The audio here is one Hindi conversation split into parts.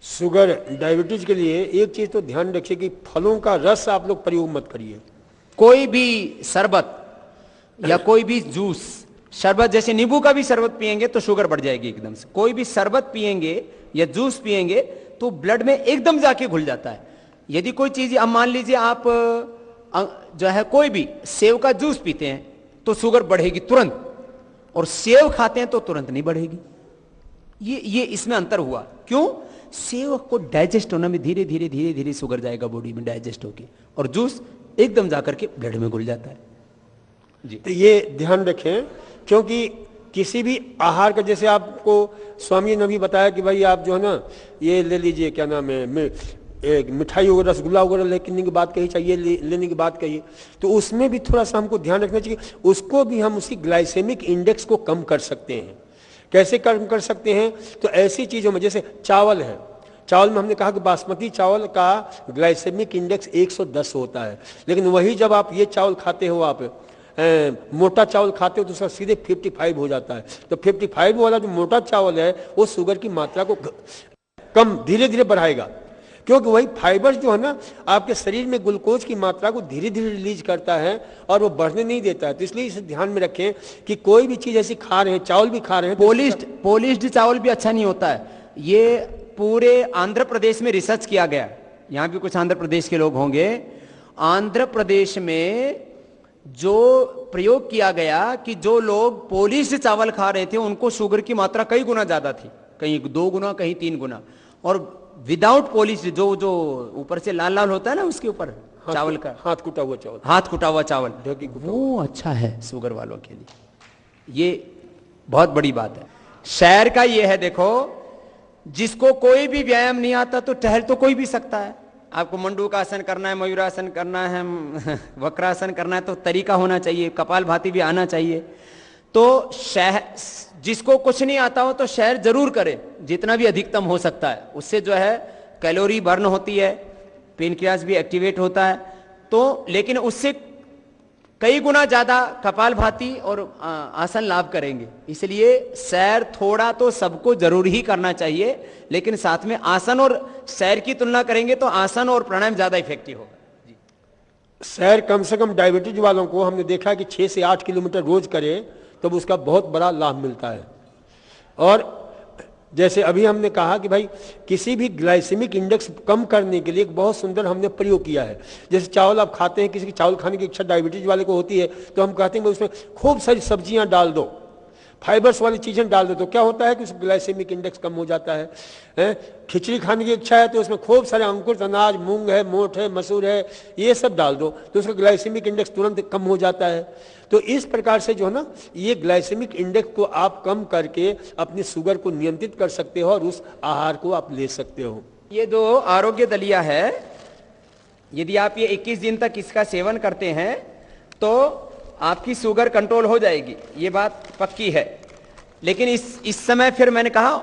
शुगर डायबिटीज के लिए एक चीज तो ध्यान रखिए कि फलों का रस आप लोग प्रयोग मत करिए। कोई भी शरबत या कोई भी जूस, शरबत जैसे नींबू का भी शरबत पिएंगे तो शुगर बढ़ जाएगी एकदम से। कोई भी शरबत पिएंगे या जूस पिएंगे तो ब्लड में एकदम जाके घुल जाता है। यदि कोई चीज, अब मान लीजिए आप जो है कोई भी सेव का जूस पीते हैं तो शुगर बढ़ेगी तुरंत, और सेव खाते हैं तो तुरंत नहीं बढ़ेगी। ये इसमें अंतर हुआ। क्यों? सेव को डाइजेस्ट होने में धीरे धीरे धीरे धीरे शुगर जाएगा बॉडी में डाइजेस्ट होके, और जूस एकदम जाकर के ब्लड में घुल जाता है जी। तो ये ध्यान रखें, क्योंकि किसी भी आहार का, जैसे आपको स्वामी ने भी बताया कि भाई आप जो है ना ये ले लीजिए, क्या नाम है, एक मिठाई वगैरह रसगुल्ला वगैरह लेने की बात कही, चाहिए लेने की बात कही, तो उसमें भी थोड़ा सा हमको ध्यान रखना चाहिए। उसको भी हम उसी ग्लाइसेमिक इंडेक्स को कम कर सकते हैं। कैसे कम कर सकते हैं? तो ऐसी चीज़ों में, जैसे चावल है, चावल में हमने कहा कि बासमती चावल का ग्लाइसेमिक इंडेक्स 110 होता है, लेकिन वही जब आप ये चावल खाते हो, आप मोटा चावल खाते हो तो उसका सीधे 55 हो जाता है। तो 55 वाला जो मोटा चावल है वो शुगर की मात्रा को कम धीरे धीरे बढ़ाएगा, क्योंकि वही फाइबर जो है ना आपके शरीर में ग्लूकोज की मात्रा को धीरे धीरे रिलीज करता है और वो बढ़ने नहीं देता है। तो इसलिए इसे ध्यान में रखें कि कोई भी चीज ऐसी खा रहे हैं, चावल भी खा रहे हैं, पोलिश्ड चावल भी अच्छा नहीं होता है। ये पूरे आंध्र प्रदेश में रिसर्च किया गया, यहाँ भी कुछ आंध्र प्रदेश के लोग होंगे। आंध्र प्रदेश में जो प्रयोग किया गया कि जो लोग पोलिश्ड चावल खा रहे थे उनको शुगर की मात्रा कई गुना ज्यादा थी, कहीं 2 गुना कहीं 3 गुना, और विदाउट पॉलिश जो ऊपर से लाल लाल होता है ना उसके ऊपर चावल का, हाथ कुटा हुआ चावल वो अच्छा है शुगर वालों के लिए। ये बहुत बड़ी बात है। शहर का ये है, देखो जिसको कोई भी व्यायाम नहीं आता तो टहल तो कोई भी सकता है। आपको मंडूक आसन करना है, मयूरासन करना है, वक्रासन करना है तो तरीका होना चाहिए, कपालभाति भी आना चाहिए। तो शहर, जिसको कुछ नहीं आता हो तो शहर जरूर करे, जितना भी अधिकतम हो सकता है। उससे जो है कैलोरी बर्न होती है, पेनक्रियास भी एक्टिवेट होता है, तो लेकिन उससे कई गुना ज्यादा कपालभाति और आसन लाभ करेंगे। इसलिए सैर थोड़ा तो सबको जरूर ही करना चाहिए, लेकिन साथ में आसन और सैर की तुलना करेंगे तो आसन और प्राणायाम ज्यादा इफेक्टिव होगा। सैर कम से कम डायबिटीज वालों को हमने देखा कि 6 से 8 किलोमीटर रोज करे तब उसका बहुत बड़ा लाभ मिलता है। और जैसे अभी हमने कहा कि भाई किसी भी ग्लाइसेमिक इंडेक्स कम करने के लिए एक बहुत सुंदर हमने प्रयोग किया है। जैसे चावल आप खाते हैं, किसी की चावल खाने की इच्छा डायबिटीज वाले को होती है तो हम कहते हैं कि उसमें खूब सारी सब्जियां डाल दो, फाइबर्स वाली चीजें डाल दो, तो क्या होता है कि उस ग्लाइसेमिक इंडेक्स कम हो जाता है। खिचड़ी खाने की इच्छा है तो उसमें खूब सारे अंकुरित अनाज, मूंग है, मोठ है, मसूर है, ये सब डाल दो तो उसका ग्लाइसेमिक इंडेक्स तुरंत कम हो जाता है। तो इस प्रकार से जो है ना ये ग्लाइसेमिक इंडेक्स को आप कम करके अपनी शुगर को नियंत्रित कर सकते हो और उस आहार को आप ले सकते हो। ये जो आरोग्य दलिया है, यदि आप ये 21 दिन तक इसका सेवन करते हैं तो आपकी शुगर कंट्रोल हो जाएगी, ये बात पक्की है। लेकिन इस समय फिर मैंने कहा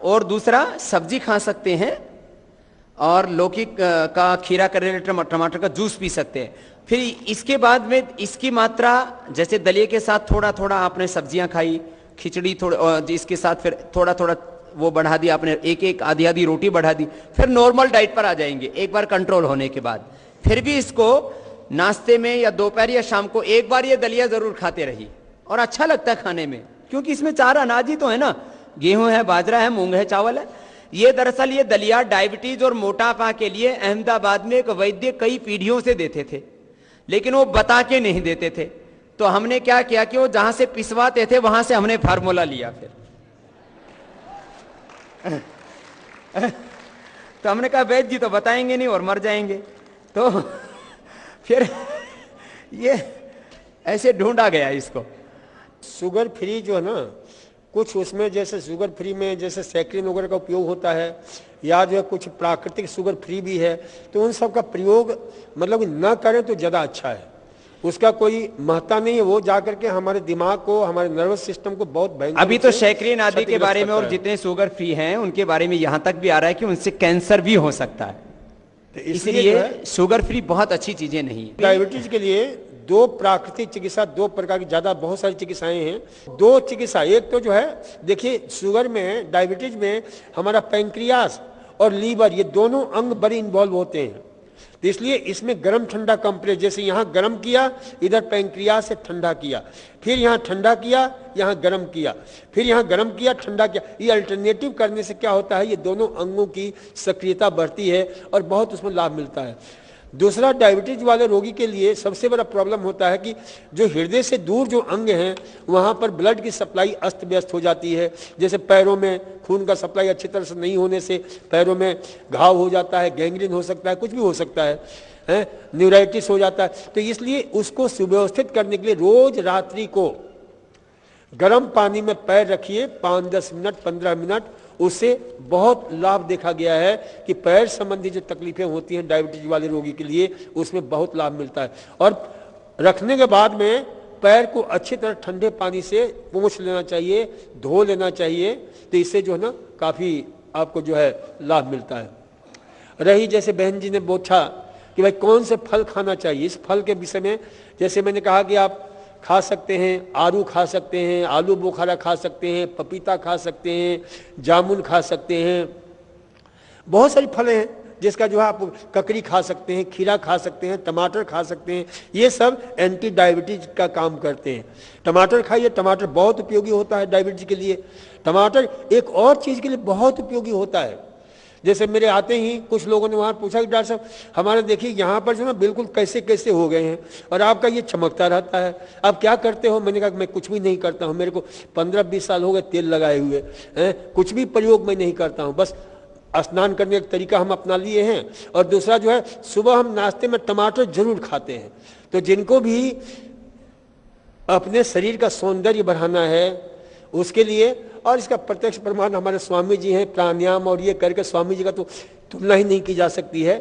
और दूसरा सब्जी खा सकते हैं और लौकी का, खीरा, करेले, टमाटर का जूस पी सकते हैं। फिर इसके बाद में इसकी मात्रा, जैसे दलिए के साथ थोड़ा थोड़ा आपने सब्जियां खाई, खिचड़ी थोड़ा, और इसके साथ फिर थोड़ा थोड़ा वो बढ़ा दिया आपने, एक एक आधी आधी रोटी बढ़ा दी, फिर नॉर्मल डाइट पर आ जाएंगे एक बार कंट्रोल होने के बाद। फिर भी इसको नाश्ते में या दोपहर या शाम को एक बार ये दलिया जरूर खाते रहिए, और अच्छा लगता है खाने में, क्योंकि इसमें 4 अनाज ही तो है ना, गेहूं है, बाजरा है, मूंग है, चावल है। ये दरअसल ये दलिया डायबिटीज और मोटापा के लिए अहमदाबाद में एक वैद्य कई पीढ़ियों से देते थे, लेकिन वो बता के नहीं देते थे। तो हमने क्या किया कि वो जहां से पिसवाते थे वहां से हमने फार्मूला लिया। फिर तो हमने कहा वैद्य जी तो बताएंगे नहीं और मर जाएंगे, तो फिर ये ऐसे ढूंढा गया इसको। शुगर फ्री जो है ना, कुछ उसमें जैसे शुगर फ्री में जैसे सैक्रिन वगैरह का उपयोग होता है, या जो है कुछ प्राकृतिक शुगर फ्री भी है, तो उन सब का प्रयोग मतलब न करें तो ज़्यादा अच्छा है। उसका कोई महत्ता नहीं है, वो जाकर के हमारे दिमाग को, हमारे नर्वस सिस्टम को बहुत भयंकर। अभी तो सैक्रिन आदि के बारे में और जितने शुगर फ्री हैं उनके बारे में यहां तक भी आ रहा है कि उनसे कैंसर भी हो सकता है। तो इसलिए शुगर फ्री बहुत अच्छी चीजें नहीं है। डायबिटीज के लिए 2 प्राकृतिक चिकित्सा, 2 प्रकार की, ज्यादा बहुत सारी चिकित्साएं हैं। 2 चिकित्सा, एक तो जो है देखिए शुगर में, डायबिटीज में हमारा पैंक्रियास और लीवर, ये दोनों अंग बड़े इन्वॉल्व होते हैं। तो इसलिए इसमें गर्म ठंडा कंप्रेस, जैसे यहाँ गर्म किया, इधर पैंक्रियास से ठंडा किया, फिर यहाँ ठंडा किया, यहाँ गर्म किया, फिर यहाँ गर्म किया, ठंडा किया। ये अल्टरनेटिव करने से क्या होता है, ये दोनों अंगों की सक्रियता बढ़ती है और बहुत उसमें लाभ मिलता है। दूसरा, डायबिटीज वाले रोगी के लिए सबसे बड़ा प्रॉब्लम होता है कि जो हृदय से दूर जो अंग हैं वहाँ पर ब्लड की सप्लाई अस्त व्यस्त हो जाती है। जैसे पैरों में खून का सप्लाई अच्छी तरह से नहीं होने से पैरों में घाव हो जाता है, गैंग्रीन हो सकता है, कुछ भी हो सकता है, न्यूराइटिस हो जाता है। तो इसलिए उसको सुव्यवस्थित करने के लिए रोज रात्रि को गर्म पानी में पैर रखिए 5-10 मिनट, 15 मिनट, उससे बहुत लाभ देखा गया है कि पैर संबंधी जो तकलीफें होती हैं डायबिटीज वाले रोगी के लिए, उसमें बहुत लाभ मिलता है। और रखने के बाद में पैर को अच्छी तरह ठंडे पानी से पोंछ लेना चाहिए, धो लेना चाहिए। तो इससे जो है ना काफ़ी आपको जो है लाभ मिलता है। रही जैसे बहन जी ने पूछा कि भाई कौन से फल खाना चाहिए, इस फल के विषय में जैसे मैंने कहा कि आप खा सकते हैं, आड़ू खा सकते हैं, आलू बुखारा खा सकते हैं, पपीता खा सकते हैं, जामुन खा सकते हैं, बहुत सारी फल हैं जिसका जो है आप ककड़ी खा सकते हैं, खीरा खा सकते हैं, टमाटर खा सकते हैं। ये सब एंटी डायबिटीज का काम करते हैं। टमाटर खाइए, टमाटर बहुत उपयोगी होता है डायबिटीज के लिए। टमाटर एक और चीज़ के लिए बहुत उपयोगी होता है। जैसे मेरे आते ही कुछ लोगों ने वहाँ पूछा कि डॉक्टर साहब हमारे देखिए यहाँ पर जो ना बिल्कुल कैसे कैसे हो गए हैं और आपका ये चमकता रहता है, आप क्या करते हो? मैंने कहा मैं कुछ भी नहीं करता हूँ, मेरे को 15-20 साल हो गए तेल लगाए हुए हैं, कुछ भी प्रयोग मैं नहीं करता हूँ, बस स्नान करने का तरीका हम अपना लिए हैं। और दूसरा जो है सुबह हम नाश्ते में टमाटर जरूर खाते हैं। तो जिनको भी अपने शरीर का सौंदर्य बढ़ाना है उसके लिए, और इसका प्रत्यक्ष प्रमाण हमारे स्वामी जी हैं, प्राणायाम और ये करके स्वामी जी का तो तुलना ही नहीं की जा सकती है।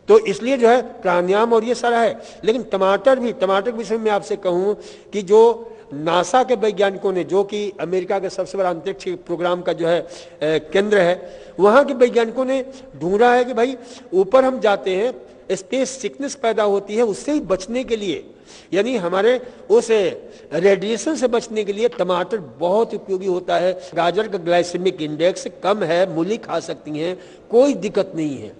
तो इसलिए जो है प्राणायाम और ये सारा है। लेकिन टमाटर के विषय में आपसे कहूँ कि जो नासा के वैज्ञानिकों ने, जो कि अमेरिका के सबसे बड़ा अंतरिक्ष प्रोग्राम का जो है केंद्र है, वहाँ के वैज्ञानिकों ने ढूंढा है कि भाई ऊपर हम जाते हैं, स्पेस सिकनेस पैदा होती है, उससे ही बचने के लिए, यानी हमारे उस रेडिएशन से बचने के लिए टमाटर बहुत उपयोगी होता है। गाजर का ग्लाइसेमिक इंडेक्स कम है, मूली खा सकती हैं, कोई दिक्कत नहीं है।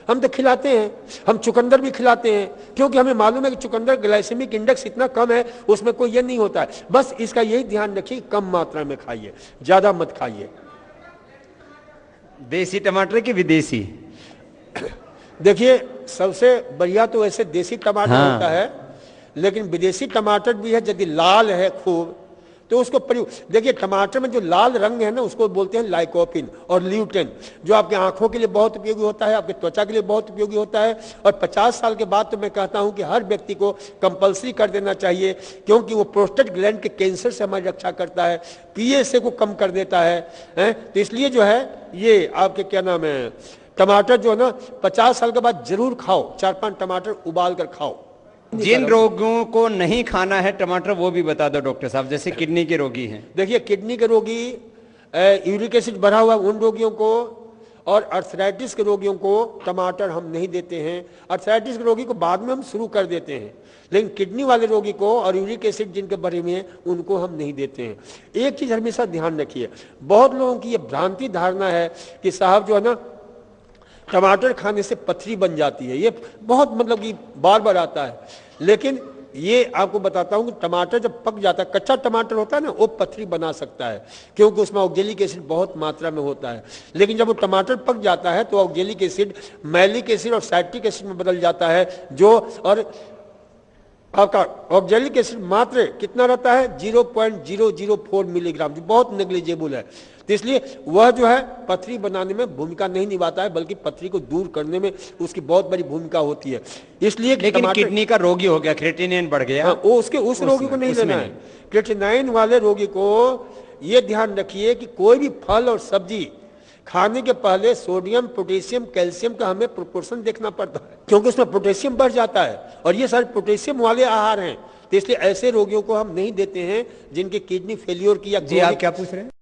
हम तो खिलाते हैं, हम चुकंदर भी खिलाते हैं, क्योंकि हमें मालूम है कि चुकंदर ग्लाइसेमिक इंडेक्स इतना कम है, उसमें कोई ये नहीं होता है। बस इसका यही ध्यान रखिए, कम मात्रा में खाइए, ज्यादा मत खाइए। देसी टमाटर की विदेशी? देखिए सबसे बढ़िया तो वैसे देसी टमाटर होता है, लेकिन विदेशी टमाटर भी है। यदि लाल है खूब तो उसको प्रयोग, देखिए टमाटर में जो लाल रंग है ना उसको बोलते हैं लाइकोपिन और ल्यूटेन, जो आपकी आंखों के लिए बहुत उपयोगी होता है, आपके त्वचा के लिए बहुत उपयोगी होता है। और 50 साल के बाद तो मैं कहता हूं कि हर व्यक्ति को कंपल्सरी कर देना चाहिए, क्योंकि वो प्रोस्टेट ग्लैंड के कैंसर से हमारी रक्षा करता है, पीएसए को कम कर देता है। तो इसलिए जो है ये आपके क्या नाम है, टमाटर जो है ना 50 साल के बाद जरूर खाओ, 4-5 टमाटर उबाल कर खाओ। जिन रोगियों को नहीं खाना है टमाटर वो भी बता दो डॉक्टर साहब, जैसे किडनी के रोगी हैं। देखिए किडनी के रोगी, यूरिक एसिड बढ़ा हुआ उन रोगियों को और अर्थराइटिस के रोगियों को टमाटर हम नहीं देते हैं। अर्थराइटिस के रोगी को बाद में हम शुरू कर देते हैं, लेकिन किडनी वाले रोगी को और यूरिक एसिड जिनके बढ़े हुए हैं उनको हम नहीं देते हैं। एक चीज हमेशा ध्यान रखिए, बहुत लोगों की ये भ्रांति धारणा है कि साहब जो है ना टमाटर खाने से पथरी बन जाती है, ये बहुत मतलब कि बार बार आता है। लेकिन ये आपको बताता हूं कि टमाटर जब पक जाता है, कच्चा टमाटर होता है ना, वो पथरी बना सकता है, क्योंकि उसमें ऑक्जेलिक एसिड बहुत मात्रा में होता है। लेकिन जब वो टमाटर पक जाता है तो ऑक्जेलिक एसिड मैलिक एसिड और साइट्रिक एसिड में बदल जाता है, जो और आपका ऑक्जेलिक एसिड मात्र कितना रहता है 0.004 मिलीग्राम, जो बहुत नेग्लिजिबल है। तो इसलिए वह जो है पथरी बनाने में भूमिका नहीं निभाता है, बल्कि पथरी को दूर करने में उसकी बहुत बड़ी भूमिका होती है। इसलिए लेकिन किडनी का रोगी हो गया, क्रेटिनिन बढ़ गया, हाँ, उस रोगी को नहीं लेना है। क्रेटिनाइन वाले रोगी को यह ध्यान रखिए कि कोई भी फल और सब्जी खाने के पहले सोडियम, पोटेशियम, कैल्शियम का हमें प्रोपोर्शन देखना पड़ता है, क्योंकि उसमें पोटेशियम बढ़ जाता है और ये सारे पोटेशियम वाले आहार हैं। तो इसलिए ऐसे रोगियों को हम नहीं देते हैं जिनकी किडनी फेलियर की या। जी आप क्या पूछ रहे हैं?